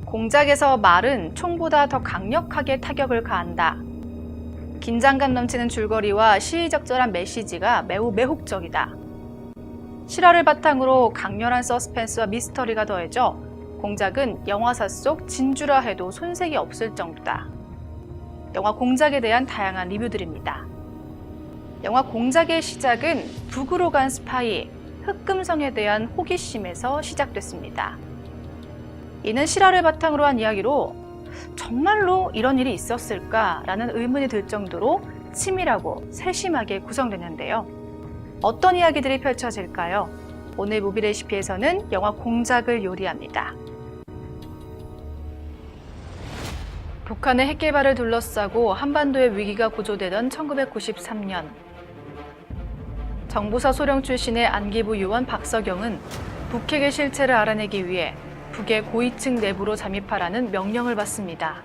공작에서 말은 총보다 더 강력하게 타격을 가한다. 긴장감 넘치는 줄거리와 시의적절한 메시지가 매우 매혹적이다. 실화를 바탕으로 강렬한 서스펜스와 미스터리가 더해져 공작은 영화사 속 진주라 해도 손색이 없을 정도다. 영화 공작에 대한 다양한 리뷰들입니다. 영화 공작의 시작은 북으로 간 스파이 흑금성에 대한 호기심에서 시작됐습니다. 이는 실화를 바탕으로 한 이야기로 정말로 이런 일이 있었을까라는 의문이 들 정도로 치밀하고 세심하게 구성됐는데요. 어떤 이야기들이 펼쳐질까요? 오늘 무비 레시피에서는 영화 공작을 요리합니다. 북한의 핵개발을 둘러싸고 한반도의 위기가 고조되던 1993년 정보사 소령 출신의 안기부 요원 박석영은 북핵의 실체를 알아내기 위해 북의 고위층 내부로 잠입하라는 명령을 받습니다.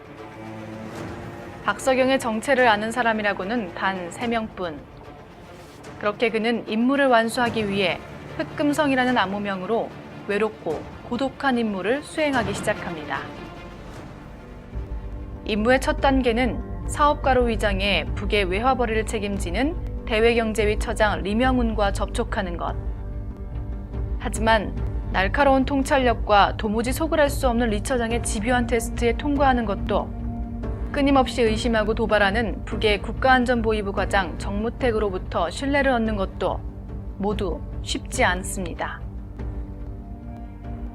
박석영의 정체를 아는 사람이라고는 단 3명뿐. 그렇게 그는 임무를 완수하기 위해 흑금성이라는 암호명으로 외롭고 고독한 임무를 수행하기 시작합니다. 임무의 첫 단계는 사업가로 위장해 북의 외화벌이를 책임지는 대외경제위 처장 리명운과 접촉하는 것. 하지만 날카로운 통찰력과 도무지 속을 알 수 없는 리 처장의 집요한 테스트에 통과하는 것도, 끊임없이 의심하고 도발하는 북의 국가안전보위부 과장 정무택으로부터 신뢰를 얻는 것도 모두 쉽지 않습니다.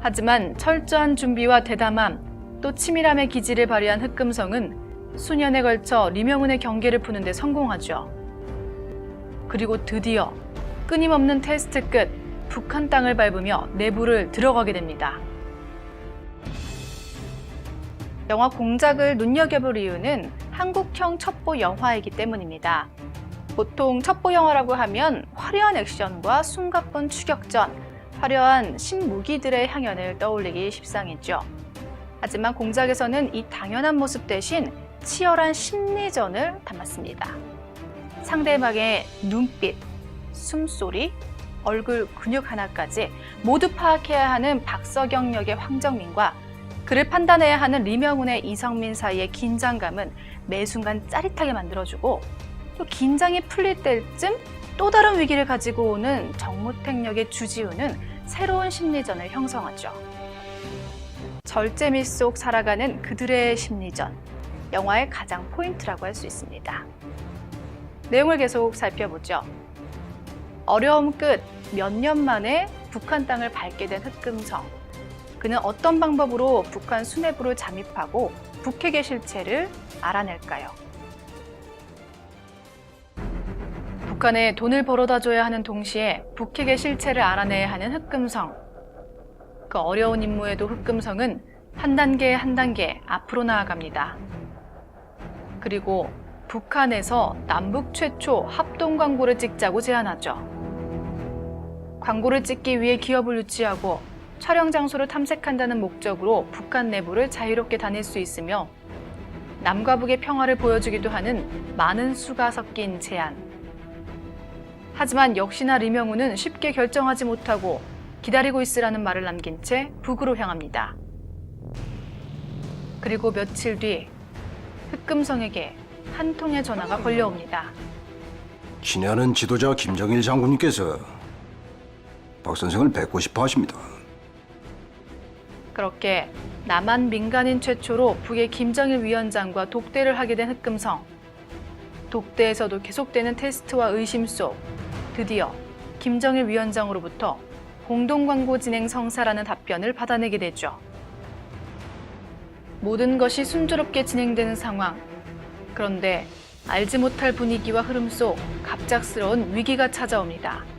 하지만 철저한 준비와 대담함, 또 치밀함의 기질을 발휘한 흑금성은 수년에 걸쳐 리명운의 경계를 푸는 데 성공하죠. 그리고 드디어 끊임없는 테스트 끝 북한 땅을 밟으며 내부를 들어가게 됩니다. 영화 공작을 눈여겨볼 이유는 한국형 첩보 영화이기 때문입니다. 보통 첩보 영화라고 하면 화려한 액션과 숨가쁜 추격전, 화려한 신무기들의 향연을 떠올리기 십상이죠. 하지만 공작에서는 이 당연한 모습 대신 치열한 심리전을 담았습니다. 상대방의 눈빛, 숨소리, 얼굴 근육 하나까지 모두 파악해야 하는 박석영 역의 황정민과 그를 판단해야 하는 리명운의 이성민 사이의 긴장감은 매 순간 짜릿하게 만들어주고, 또 긴장이 풀릴 때쯤 또 다른 위기를 가지고 오는 정무택 역의 주지우는 새로운 심리전을 형성하죠. 절제미 속 살아가는 그들의 심리전, 영화의 가장 포인트라고 할 수 있습니다. 내용을 계속 살펴보죠. 어려움 끝 몇 년 만에 북한 땅을 밟게 된 흑금성. 그는 어떤 방법으로 북한 수뇌부를 잠입하고 북핵의 실체를 알아낼까요? 북한에 돈을 벌어다 줘야 하는 동시에 북핵의 실체를 알아내야 하는 흑금성. 그 어려운 임무에도 흑금성은 한 단계 한 단계 앞으로 나아갑니다. 그리고 북한에서 남북 최초 합동 광고를 찍자고 제안하죠. 광고를 찍기 위해 기업을 유치하고 촬영 장소를 탐색한다는 목적으로 북한 내부를 자유롭게 다닐 수 있으며 남과 북의 평화를 보여주기도 하는 많은 수가 섞인 제안. 하지만 역시나 리명운은 쉽게 결정하지 못하고 기다리고 있으라는 말을 남긴 채 북으로 향합니다. 그리고 며칠 뒤 흑금성에게 한 통의 전화가 걸려옵니다. 친애하는 지도자 김정일 장군님께서 박 선생을 뵙고 싶어 하십니다. 그렇게 남한 민간인 최초로 북의 김정일 위원장과 독대를 하게 된 흑금성. 독대에서도 계속되는 테스트와 의심 속 드디어 김정일 위원장으로부터 공동광고 진행 성사라는 답변을 받아내게 되죠. 모든 것이 순조롭게 진행되는 상황. 그런데 알지 못할 분위기와 흐름 속 갑작스러운 위기가 찾아옵니다.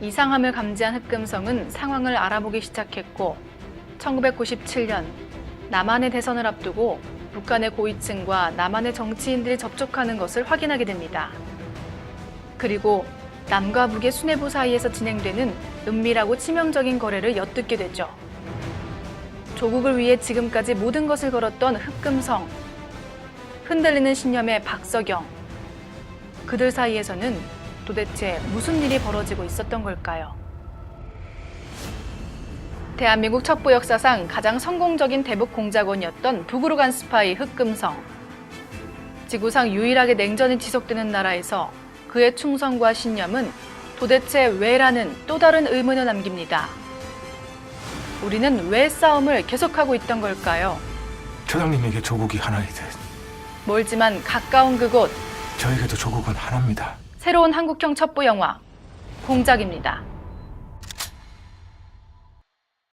이상함을 감지한 흑금성은 상황을 알아보기 시작했고 1997년 남한의 대선을 앞두고 북한의 고위층과 남한의 정치인들이 접촉하는 것을 확인하게 됩니다. 그리고 남과 북의 수뇌부 사이에서 진행되는 은밀하고 치명적인 거래를 엿듣게 되죠. 조국을 위해 지금까지 모든 것을 걸었던 흑금성, 흔들리는 신념의 박석영, 그들 사이에서는 도대체 무슨 일이 벌어지고 있었던 걸까요? 대한민국 첩보 역사상 가장 성공적인 대북 공작원이었던 북으로 간 스파이 흑금성. 지구상 유일하게 냉전이 지속되는 나라에서 그의 충성과 신념은 도대체 왜라는 또 다른 의문을 남깁니다. 우리는 왜 싸움을 계속하고 있던 걸까요? 처장님에게 조국이 하나이듯 멀지만 가까운 그곳, 저에게도 조국은 하나입니다. 새로운 한국형 첩보 영화 공작입니다.